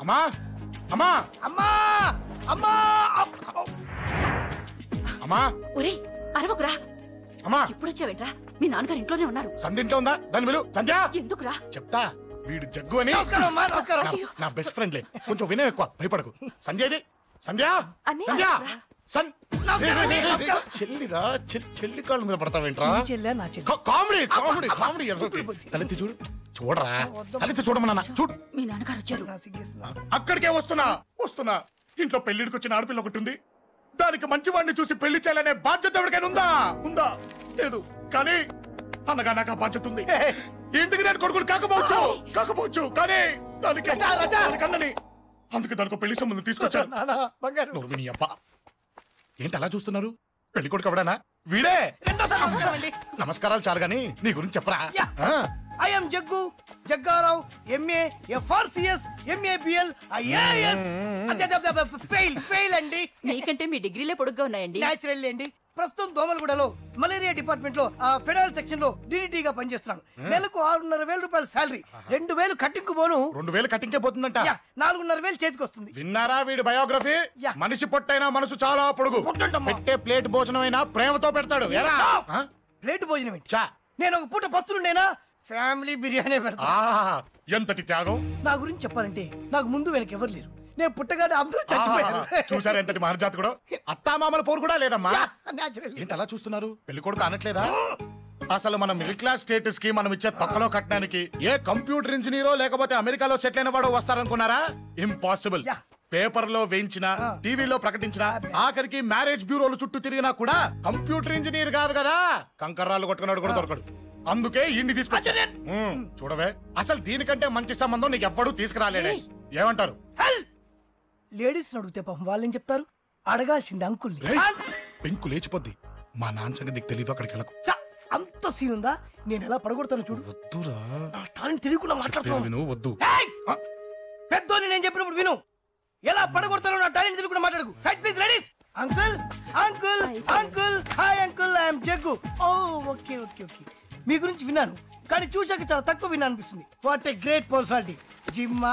అమ్మా అమ్మా అమ్మా అమ్మా అమ్మా ఒరే అరవకురా. అమ్మా ఇప్పుడు వచ్చావేంట్రా? మీ నాన్నగారు ఇంట్లోనే ఉన్నారు. సంధ్య ఇంట్లో ఉందా? దాని విలు. సంధ్య ఎందుకురా? చెప్తా. వీడు జగ్గు అని నమస్కారం. నా బెస్ట్ ఫ్రెండ్లే. కొంచెం వినయం ఎక్కువ, భయపడకు. సంధ్యది సంధ్య సంధ్య చెల్లిరా. చెల్లి కాళ్ళ మీద పడతావేంట్రా? Comedy comedy comedy. తలెత్తి చూడు. చూడరా, తలెత్తి చూడమన్నా. చూడు, మీ నాన్నగారు వచ్చారు. అక్కడికే వస్తున్నా వస్తున్నా. ఇంట్లో పెళ్లిడికి వచ్చిన ఆడపిల్ల ఒకటి ఉంది. దానికి మంచివాడిని చూసి పెళ్లి చేయాలనే బాధ్యత ఎవరికైనా ఉందా? ఉందా? లేదు. కానీ అనగా నాకు ఆ బాధ్యత ఉంది. ఇంటికి నేను కొడుకుని కాకపోవచ్చు కానీ దానికి అన్నని. అందుకే దానికి పెళ్లి సంబంధం తీసుకొచ్చాను. నీ అబ్బా ఏంటి అలా చూస్తున్నారు? పెళ్లి కొడుకు ఎవడానా? వీడే. నమస్కారాలు చాలు గాని నీ గురించి చెప్పరా. I am Jaggu, Jaggarao, MA, FRCS, MABL, IAS. Fail అండి. మీకంటే మీ డిగ్రీలే పొడుగ్గా ఉన్నాయండి. న్యాచురల్ అండి. ప్రస్తుతం దోమలగూడలో మలేరియా డిపార్ట్మెంట్ లో ఫెడరల్ సెక్షన్ లో డిడిటీ గా పనిచేస్తున్నాను. నెలకు 6,500 రూపాయల శాలరీ, 2,000 కట్టింగ్ పోను. 2,000 కట్టింగ్కే పోతుందంట. 4,500 చేతికి వస్తుంది. విన్నారా వీడి బయోగ్రఫీ? మనిషి పొట్టైనా మనసు చాలా పొడుగు. పెట్టే ప్లేట్ భోజనం అయినా ప్రేమతో పెడతాడు. ప్లేట్ భోజనం ఏంటి? నేను ఒక పూట పస్తులుండేనా? ఫ్యామిలీ బిర్యానీ పెడతా. ఎంతటి త్యాగం! నా గురించి చెప్పాలంటే నాకు ముందు వెనక ఎవరు లేరు. నేను పుట్టగానే అందరూ చచ్చిపోయారు. చూసారు ఎంతటి మహర్జాత్ కూడా. అత్తామామల పోరు కూడా లేదమ్మా. ఏంటి అలా చూస్తున్నారు? పెళ్లి కొడుకు అనట్లేదా? అసలు మన మిడిల్ క్లాస్ స్టేటస్ కి మనం ఇచ్చే తక్కువలో కట్టడానికి ఏ కంప్యూటర్ ఇంజనీరో లేకపోతే అమెరికాలో సెటిల్ అయిన వాడు వస్తారనుకున్నారా? ఇంపాసిబుల్. పేపర్ లో వేయించిన, టీవీలో ప్రకటించిన, ఆఖరికి మ్యారేజ్ బ్యూరోలు చుట్టూ తిరిగినా కూడా కంప్యూటర్ ఇంజనీర్ కాదు కదా, కంకర్రాలు కొట్టుకున్నాడు కూడా దొరకడు. అందుకే ఇండి తీసుకొచ్చా. చూడవే, అసలు దీనికంటే మంచి సంబంధం నీకు ఎవ్వడూ తీసుకురాలేడే. ఏమంటారు? లేడీస్ అడిగితే పాపం వాళ్ళేం చెప్తారు? అడగాల్సింది అంకుల్. పెంకు లేచిపోద్ది. మా నాన్న సంగతి నీకు తెలీదు. అక్కడికి వెళ్ళకు. అంత సీన్ ఉందా? నేను ఎలా పడగొడతాను చూడు. వద్దురా, నా టాలెంట్ తెలియకుండా మాట్లాడుతున్నాను. వద్దు. పెద్దోని నేను చెప్పినప్పుడు విను. ఎలా పడగొడతారో నా టాలెంట్ తెలియకుండా మాట్లాడకు. Side please ladies. Uncle uncle uncle hi uncle, I'm Jaggu. Oh okay okay okay. మీ గురించి విన్నాను కానీ చూశాక చాలా తక్కువ విన్నా అనిపిస్తుంది. What a great personality. జిమ్మా,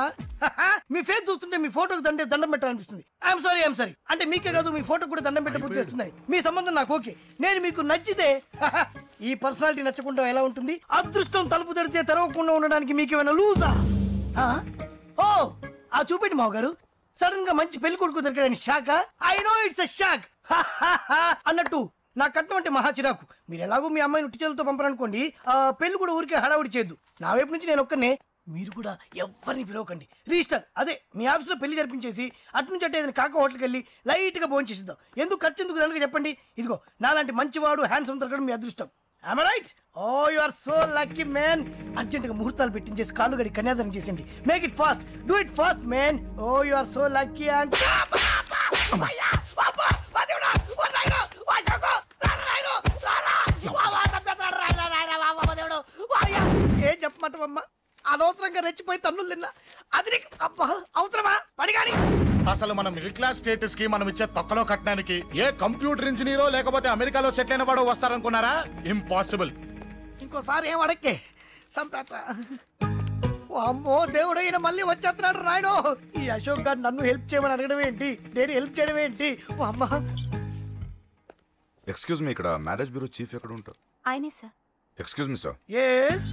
మీ ఫేస్ చూస్తుంటే మీ ఫోటోకి దండం పెట్టాలనిపిస్తుంది. ఐఎమ్ సారీ అంటే మీకే కాదు, మీ ఫోటో కూడా దండం పెట్టే బుద్ధి వస్తున్నాయి. మీ సంబంధం నాకు ఓకే. నేను మీకు నచ్చితే ఈ పర్సనాలిటీ నచ్చకుండా ఎలా ఉంటుంది? అదృష్టం తలుపు తెరితే తెరవకుండా ఉండడానికి మీకేమైనా లూజా? ఓ ఆ చూపెట్టి మావ గారు. సడన్ గా మంచి పెళ్లి కొడుకు దొరికాడని shock. I know it's a shock అన్నట్టు నా కట్నం అంటే మహా చిరాకు. మీరు ఎలాగో మీ అమ్మాయిని ఉట్టిచేలతో పంపరనుకోండి, పెళ్లి కూడా ఊరికే హడావుడి చేయొద్దు. నా వైపు నుంచి నేను ఒక్కనే. మీరు కూడా ఎవరిని పిలవకండి. రిజిస్టర్ అదే మీ ఆఫీస్లో పెళ్లి జరిపించేసి అటు నుంచి అంటే ఏదైనా కాక హోటల్కి వెళ్ళి లైట్గా భోజనం చేసిద్దాం. ఎందుకు ఖర్చు ఎందుకు దానికి చెప్పండి. ఇదిగో నాలాంటి మంచివాడు హ్యాండ్సమ్ దొరకడం మీ అదృష్టం. Am I right? Oh, you are so lucky, man. అర్జెంటుగా ముహూర్తాలు పెట్టించేసి కాళ్ళు గడి కన్యాదానం చేసేయండి. Make it fast. Do it fast, man. Oh, you are so lucky. ఏం చెప్పమంటావమ్మా? అనవసరంగా రెచ్చిపోయి తన్నులు తిన్నా. అది నీకు అవసరమా? పడిగాని అసలు మన మిడిల్ క్లాస్ స్టేటస్ కి మనం ఇచ్చే తక్కువలో కట్టడానికి ఏ కంప్యూటర్ ఇంజనీరో లేకపోతే అమెరికాలో సెటిల్ అయిన వాడు వస్తారనుకున్నారా? ఇంపాసిబుల్. ఇంకోసారి ఏం అడక్కే సంపేట. అమ్మో దేవుడు, ఈయన మళ్ళీ వచ్చేస్తున్నాడు రాయడు. ఈ అశోక్ గారు నన్ను హెల్ప్ చేయమని అడగడం ఏంటి? నేను హెల్ప్ చేయడం ఏంటి? అమ్మ ఎక్స్క్యూజ్ మీ, ఇక్కడ మ్యారేజ్ బ్యూరో చీఫ్ ఎక్కడ ఉంటారు? ఆయనే sir. Excuse me sir. Yes.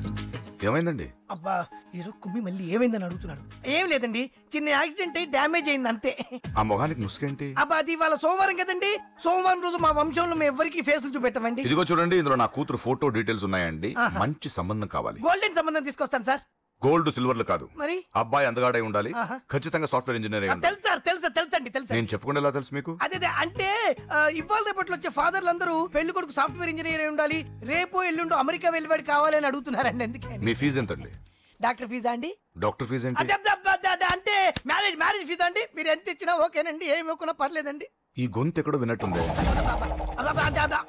ఏమైందండి? అబ్బా ఈరోజు కుమ్మి మళ్ళీ ఏమైందని అడుగుతున్నాడు. ఏం లేదండి, చిన్న యాక్సిడెంట్ అయి డ్యామేజ్ అయింది అంతే. ఆ మొహానికి ముసుకేంటి? అబ్బా అది ఇవాళ సోమవారం కదండి. సోమవారం రోజు మా వంశంలో మేము ఎవరికి ఫేసులు చూపెట్టమండి. ఇదిగో చూడండి, ఇందులో నా కూతురు ఫోటో డీటెయిల్స్ ఉన్నాయండి. మంచి సంబంధం కావాలి. గోల్డెన్ సంబంధం తీసుకొస్తాను సార్. గోల్డ్ సిల్వర్లు కాదు, మరి అబ్బాయి అందగాడై ఉండాలి. ఖచ్చితంగా సాఫ్ట్వేర్ ఇంజనీర్. తెలుసండి. నేను చెప్పకుండా ఎలా తెలుసు మీకు? అదే అంటే ఇవాళ రేపట్లో వచ్చే ఫాదర్లు అందరూ పెళ్లి కొడుకు సాఫ్ట్వేర్ ఇంజనీర్ అయి ఉండాలి, రేపు ఎల్లుండు అమెరికా వెళ్ళివాడు కావాలని అడుగుతున్నారండి. అందుకే. మీ ఫీజు ఎంతండి? డాక్టర్ ఫీజా అండి? డాక్టర్ ఫీజు ఏంటి? అంటే మ్యారేజ్ ఫీజా అండి. మీరు ఎంత ఇచ్చినా ఓకేనండి, ఏమి ఇవ్వకున్నా పర్లేదండి. ఈ గొంతు ఎక్కడో విన్నట్టుంది.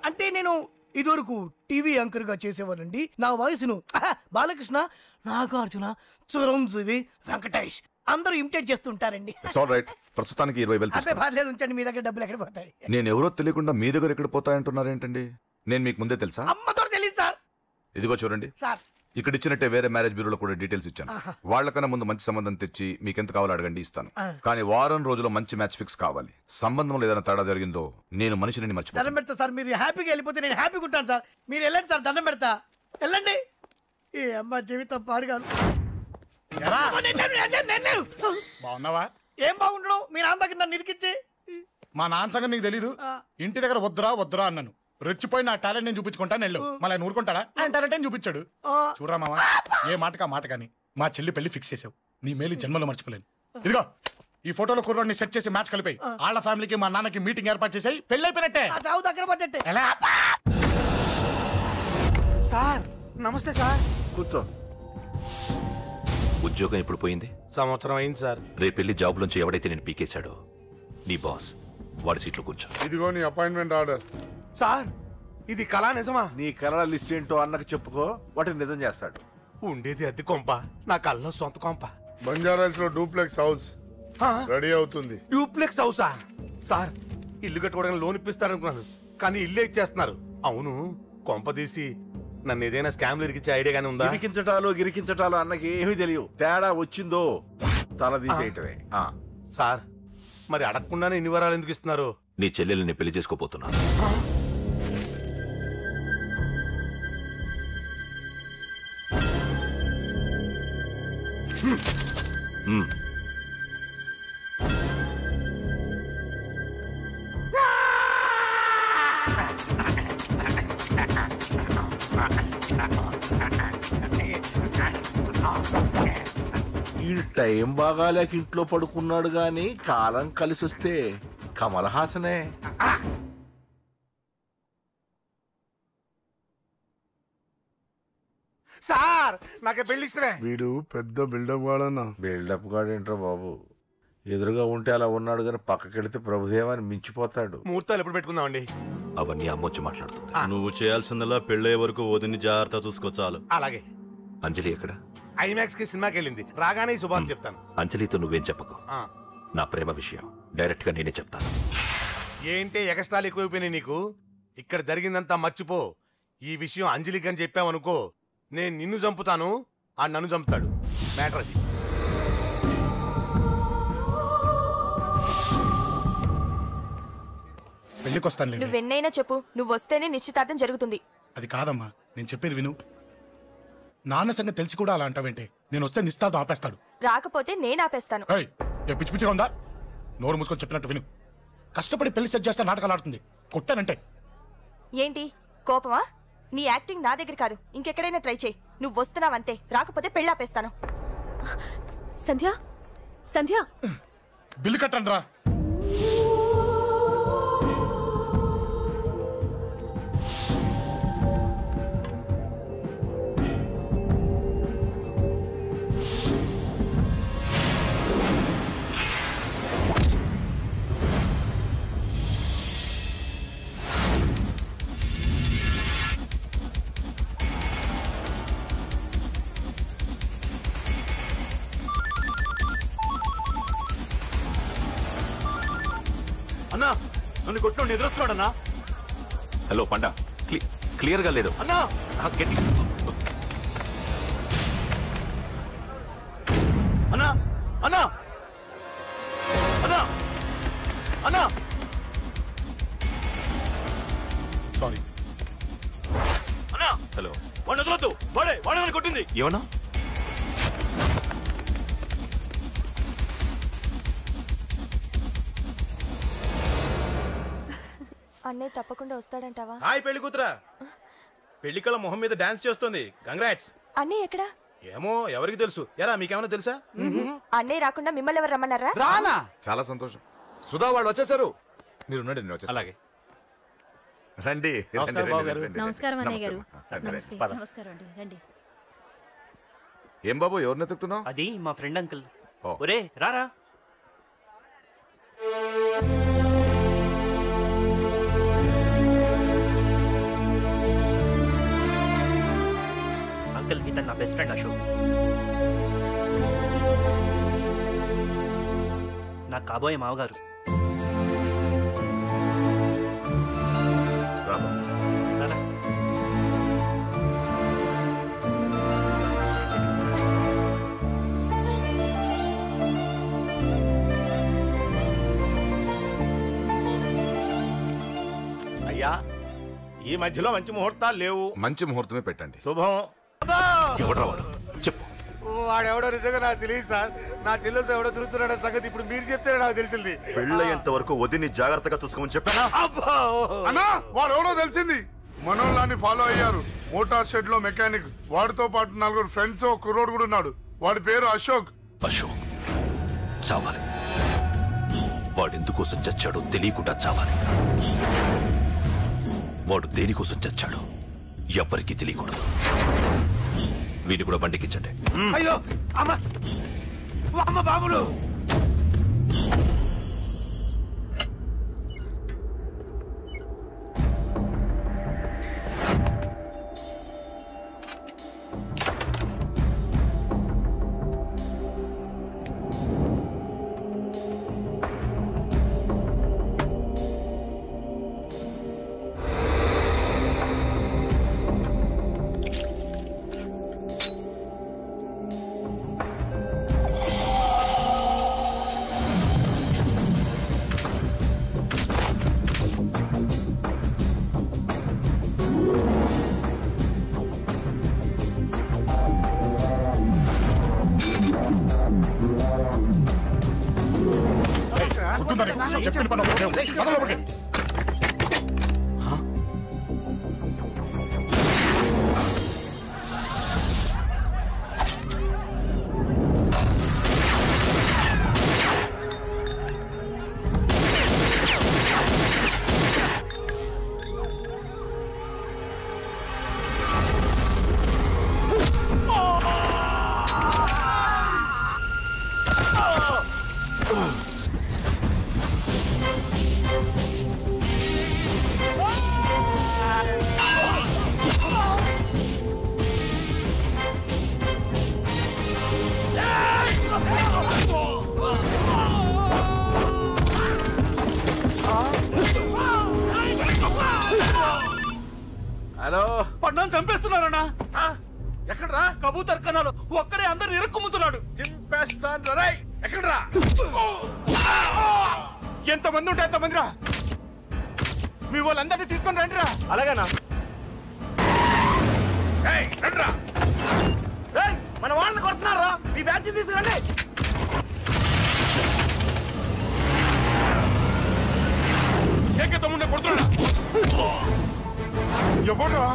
అంటే నేను ఇదివరకు టీవీ యాంకర్ గా చేసేవాడండి. నా వయసును బాలకృష్ణ, నాగార్జున, చిరంజీవి, వెంకటేష్ అందరూ ఇమిటేట్ చేస్తుంటారండి. ప్రస్తుతానికి 20,000. పర్లేదు ఉంచండి, మీ దగ్గర డబ్బులు ఎక్కడ పోతాయి? నేను ఎవరో తెలియకుండా మీ దగ్గర ఎక్కడ పోతాయంటున్నారేంటండి? నేను మీకు ముందే తెలుసా? అమ్మతో తెలియదు సార్. ఇదిగో చూడండి సార్, ఇక్కడ ఇచ్చినట్టే వేరే మ్యారేజ్ బ్యూరోలో కూడా డీటెయిల్స్ ఇచ్చాను. వాళ్ళకన్నా ముందు మంచి సంబంధం తెచ్చి మీకెంత కావాలో అడగండి, ఇస్తాను. కానీ వారం రోజుల్లో మంచి మ్యాచ్ ఫిక్స్ కావాలి. సంబంధంలో ఏదైనా తేడా జరిగిందో నేను మనిషిని మర్చిపోతాను. దండం పెడతా సార్, మీరు హ్యాపీగా వెళ్ళిపోతే నేను హ్యాపీగా ఉంటాను సార్. మీరు వెళ్ళండి సార్, దండం పెడతా, వెళ్ళండి. ఈ అమ్మ జీవితం పాడుగాను. బాగున్నావా? ఏం బాగుండడం, మీ నాన్న దగ్గర నన్ను ఇరికిచ్చి. మా నాన్న సంగతి నీకు తెలీదు. ఇంటి దగ్గర వద్దురా అన్నాను. రెచ్చిపోయి నా టాలెంట్ నేను చూపించుకుంటాను వెళ్ళు. మళ్ళీ ఆయన ఊరుకుంటాడా? ఆయన టాలెంట్ చూపించాడు. చూడరా మామ, ఏ మాటకా మాట కానీ మా చెల్లి పెళ్లి ఫిక్స్ చేసావు. నీ మేలు జన్మలో మర్చిపోలేను. ఇదిగో ఈ ఫోటోలో కుర్రాడిని సెట్ చేసి మ్యాచ్ కలిపాయి. వాళ్ళ ఫ్యామిలీకి మా నాన్నకి మీటింగ్ ఏర్పాటు చేసాయి. పెళ్లి అయిపోయినట్టే. చావు దగ్గర పడ్డట్టే. ఎలా? సార్ నమస్తే సార్. కూర్చో. ఉద్యోగం ఎప్పుడు పోయింది? సంవత్సరం అయింది సార్. రేపెళ్ళి జాబ్ నుంచి ఎవడైతే నేను పీకేశాడో నీ బాస్, వాడి సీట్లో కూర్చో. ఇదిగో నీ అపాయింట్మెంట్ ఆర్డర్. సార్ ఇది కళా నిజమా? నీ కళల లిస్ట్ ఏంటో అన్నకు చెప్పుకో, వాటిని నిజం చేస్తాడు. ఉండేది అద్దె కొంప, నా కళ్ళలో సొంత కొంప. బంజారాస్ లో డూప్లెక్స్ హౌస్ రెడీ అవుతుంది. డూప్లెక్స్ హౌసా? సార్ ఇల్లు కట్టుకోవడానికి లోన్ ఇప్పిస్తారనుకున్నాను, కానీ ఇల్లు ఇచ్చేస్తున్నారు. అవును, కొంప తీసి నన్ను ఏదైనా స్కామ్ ఇరికించే ఐడియా గానీ ఉందా? గిరికించటాలు అన్నకి ఏమీ తెలియదు. తేడా వచ్చిందో తల తీసేయటమే. సార్ మరి అడగకుండానే ఇన్ని వరాలు ఎందుకు ఇస్తున్నారు? నీ చెల్లెల్ని పెళ్లి చేసుకోపోతున్నా. ఈ టైం బాగాలేక ఇంట్లో పడుకున్నాడు గాని కాలం కలిసి వస్తే కమల్ హాసనే. సార్ నాకే పెళ్లి ఇష్టమే. వీడు పెద్ద బిల్డప్ వాడన్నా. బిల్డప్ గాడేంట్రా బాబు, ఎదురుగా ఉంటే అలా ఉన్నాడు గాని పక్కకెడితే ప్రభుదేవాన్ని మించిపోతాడు. ముహూర్తాలు ఎప్పుడు పెట్టుకుందామండి? అవన్నీ అమ్మొచ్చి మాట్లాడుతుంది. నువ్వు చేయాల్సిందలా పెళ్ళే వరకు వదిని జాగ్రత్త చూసుకో చాలు. అలాగే. అంజలి ఎక్కడ? ఐమాక్స్ కి సినిమాకి వెళ్ళింది, రాగానే ఈ శుభాన్ని చెప్తాను. అంజలితో నువ్వేం చెప్పకు. నా ప్రేమ విషయం డైరెక్ట్ గా నేనే చెప్తాను. ఏంటి ఎక్స్ట్రాలు ఎక్కువైపోయినాయి నీకు? ఇక్కడ జరిగిందంతా మర్చిపో. ఈ విషయం అంజలికి అని చెప్పావనుకో, నేను నిన్ను చంపుతాను, ఆ నన్ను చంపుతాడు. మ్యాటర్ అది. పెళ్లికొస్తాను. నువ్వెన్నైనా చెప్పు, నువ్వు వస్తేనే నిశ్చితార్థం జరుగుతుంది. అది కాదమ్మా, నేను చెప్పేది విను. నాన్న సంగతి తెలిసి కూడా అలా అంటావేంటే? నేను వస్తే నిస్తార్థం ఆపేస్తాడు. రాకపోతే నేను ఆపేస్తాను. పిచ్చి పిచ్చిగా ఉందా? నోరు మూసుకొని చెప్పినట్టు విను. కష్టపడి పెళ్లి సెట్ చేస్తే నాటకాలు ఆడుతుంది. కొట్టానంటే ఏంటి కోపమా? నీ యాక్టింగ్ నా దగ్గర కాదు, ఇంకెక్కడైనా ట్రై చేయి. నువ్వు వస్తున్నావంతే, రాకపోతే పెళ్లి ఆపేస్తాను. సంధ్య, సంధ్య, బిల్లు కట్టండి రా. అన్నా నన్ను కొట్టు ఎదురొస్తున్నాడన్నా. హలో పండా, క్లియర్ గా లేదు అన్నా. గట్టి అన్నా అన్నా అన్నా అన్నా. సారీ అన్నా. హలో, వాడిని వదలొద్దు, వాడే నన్ను కొట్టింది. ఏమన్నా? అన్నయ్య తప్పకుండా వస్తాడంటావా? హాయ్ పెళ్లి కూతురా. పెళ్లి కళ్ళ మొహం మీద డాన్స్ చేస్తుంది. కంగ్రాట్స్. అన్నయ్య ఎక్కడా? ఏమో ఎవరికి తెలుసు. ఎరా మీకేమైనా తెలుసా? అన్నయ్య రాకుండా మిమ్మల్ని ఎవరు రమ్మన్నారా? రానా? చాలా సంతోషం. సుధా వాళ్ళు వచ్చేసారు. మీరు ఉండండి, నేను వచ్చేస్తాను. అలాగే. రండి. నమస్కారం అన్నయ్య గారు. రండి. నమస్కారం అండి, రండి. ఏం బాబు, ఎవరిని ఎత్తుకుతున్నావు? అది మా ఫ్రెండ్ అంకుల్. ఓ. ఒరే రారా. అంకుల్ ఇతను నా బెస్ట్ ఫ్రెండ్ అశోక్. నా కాబోయే మావగారు. రాబా. రారా. అయ్యా ఈ మధ్యలో మంచి ముహూర్తాలు లేవు. మంచి ముహూర్తమే పెట్టండి. శుభం. ఎవడ్రా వాడు చెప్పు. వాడెవడో నిజంగా నాకు తెలియదు సార్. నా చెల్లెలతో ఎవడో తిరుగుతున్నాడన్న సంగతి ఇప్పుడు మీరు చెప్తే నాకు తెలిసింది. పెళ్ళయ్యేంత వరకు వదిని జాగ్రత్తగా చూసుకోమని చెప్పానా? అన్నా వాడు ఎవడో తెలిసింది. మనోళ్ళని ఫాలో అయ్యారు. మోటార్ షెడ్ లో మెకానిక్, వాడితో పాటు 4 ఫ్రెండ్స్, ఒక కుర్రోడు కూడా ఉన్నాడు. వాడి పేరు అశోక్. అశోక్ చావాలి. వాడెందుకోసం చచ్చాడో తెలియకుండా చావాలి. వాడు దేనికోసం చచ్చాడో ఎవ్వరికీ తెలియకూడదు. వీడిని కూడా బండికించండి. అయ్యో అమ్మ అమ్మ బాబులు. చెప్పిన పని ఒకటి. హలో, పడ్డాను చంపేస్తున్నారన్నా. ఎక్కడ్రా కబూతర్ కన్నాలు ఒక్కడే అందరు ఇరుక్కుముతున్నాడు. చింపేస్తాను రా. ఎక్కడ్రా? ఎంతమంది ఉంటే ఎంతమంది రా. మీ వాళ్ళందరినీ తీసుకొని రండిరా. అలాగేనా? రండిరా. మన వాళ్ళని కొడుతున్నారా? మీ బ్యాచ్ తీసుకురండి. ఏకతమ్ముండే కొడుతున్నా. ఎవరా?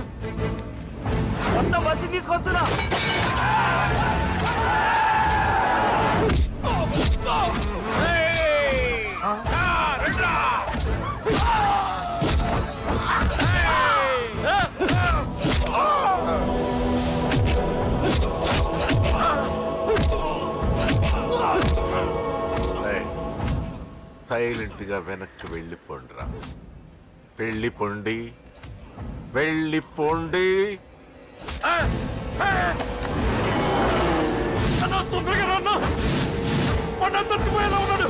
మొత్తం బస్సు తీసుకొస్తున్నా. సైలెంట్ గా వెనక్కి వెళ్ళిపోండిరా. వెళ్ళిపోండి, వెళ్ళిపోండి. తొందరగా రాన్నా. మొన్న చచ్చిపోయేలా ఉన్నాడు.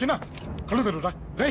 చిన్న కళ్ళు తెరురా రే.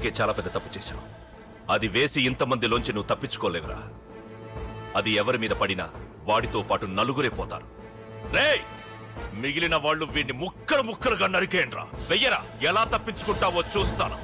ఇప్పటికే చాలా పెద్ద తప్పు చేశావు. అది వేసి ఇంతమందిలోంచి నువ్వు తప్పించుకోలేవురా. అది ఎవరి మీద పడినా వాడితో పాటు నలుగురే పోతారు. రేయ్, మిగిలిన వాళ్ళు వీడిని ముక్కలు ముక్కలుగా నరికేయండ్రా. వెయ్యరా, ఎలా తప్పించుకుంటావో చూస్తాను.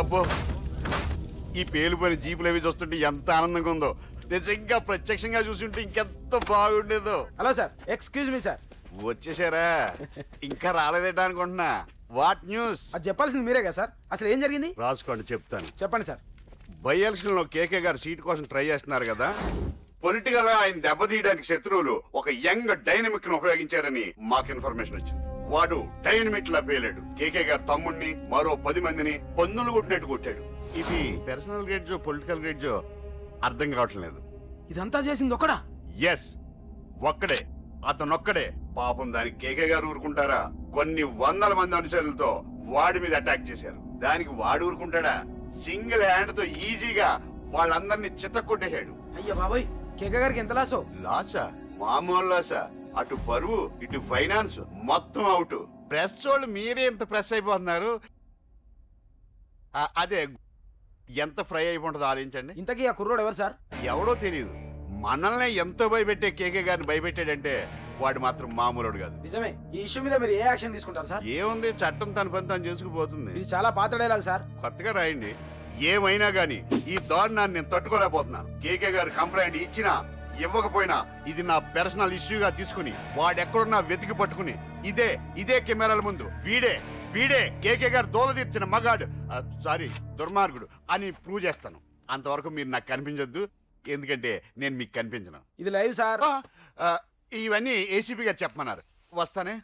అబ్బో, ఈ పేలిపోయిన జీపులు అవి చూస్తుంటే ఎంత ఆనందంగా ఉందో. నిజంగా ప్రత్యక్షంగా చూస్తుంటే ఇంకెంత బాగుండేదో. Hello sir, excuse me sir. వచ్చేసారా? ఇంకా రాలేదేటా అనుకుంటున్నా. What news? అది చెప్పాల్సింది మీరే కదా సార్. అసలు ఏం జరిగింది? రాసుకోండి, చెప్తాను. చెప్పండి సార్. బై ఎలక్షన్ లో కేకే గారు సీట్ కోసం ట్రై చేస్తున్నారు కదా. పొలిటికల్ గా ఆయన దెబ్బతీయడానికి శత్రువులు ఒక యంగ్ డైనమిక్ ను ఉపయోగించారని మాకు ఇన్ఫర్మేషన్ వచ్చింది. వాడు డైనమిక్ లా పేలాడు. కేకే గారు తమ్ముడిని, మరో 10 మందిని పన్నులు కొట్టినట్టు కొట్టాడు. ఇది పర్సనల్ గ్రేడ్జో పొలిటికల్ గ్రేడ్జో అర్థం కావట్లేదు. ఇదంతా చేసింది ఒకడా? ఎస్, ఒక్కడే. అతనొక్కడే. పాపం దానికి కేకే గారు ఊరుకుంటారా? కొన్ని వందల మంది అనుచరులతో వాడి మీద అటాక్ చేశారు. దానికి వాడు ఊరుకుంటాడా? సింగిల్ హ్యాండ్ తో ఈజీగా వాళ్ళందరినీ చిత్తకొట్టేశాడు. అయ్యా బాబాయ్, కేకే గారికి ఎంత లాసో? లాసా? మామూలు లాసా? అటు పరువు, ఇటు ఫైనాన్స్, మొత్తం అవుట్. ప్రెస్ వాళ్ళు మీరే ఎంత ప్రెస్ అయిపోతున్నారు. అదే ఎంత ఫ్రై అయిపోతుందో ఆలోచించండి. ఇంతకీ ఆ కుర్రోడు ఎవరు సార్? ఎవడో తెలియదు. మనల్ని ఎంతో భయపెట్టే కేకే గారిని భయపెట్టాడంటే వాడు మాత్రం మామూలుడు కాదు. నిజమే. ఈ ఇష్యూ మీద మీరు ఏ యాక్షన్ తీసుకుంటారు సార్? ఏముంది, చట్టం తన పని తను చేసుకుపోతుంది. ఇది చాలా పాత డైలాగ్ సార్. కొత్తగా రాయండి. ఏమైనా గానీ ఈ దారుణాన్ని నేను తట్టుకోలేకపోతున్నాను. కేకే గారు కంప్లైంట్ ఇచ్చినా ఇవ్వకపోయినా ఇది నా పర్సనల్ ఇష్యూగా తీసుకుని వాడెక్కడున్నా వెతికి పట్టుకుని ఇదే కెమెరాల ముందు వీడే కేకే గారు దోల తీర్చిన మగాడు, సారీ దుర్మార్గుడు అని ప్రూవ్ చేస్తాను. అంతవరకు మీరు నాకు కనిపించొద్దు, ఎందుకంటే నేను మీకు కనిపించను. ఇది లైవ్ సార్. ఇవన్నీ ఏసీపీ గారు చెప్పమన్నారు. వస్తానే.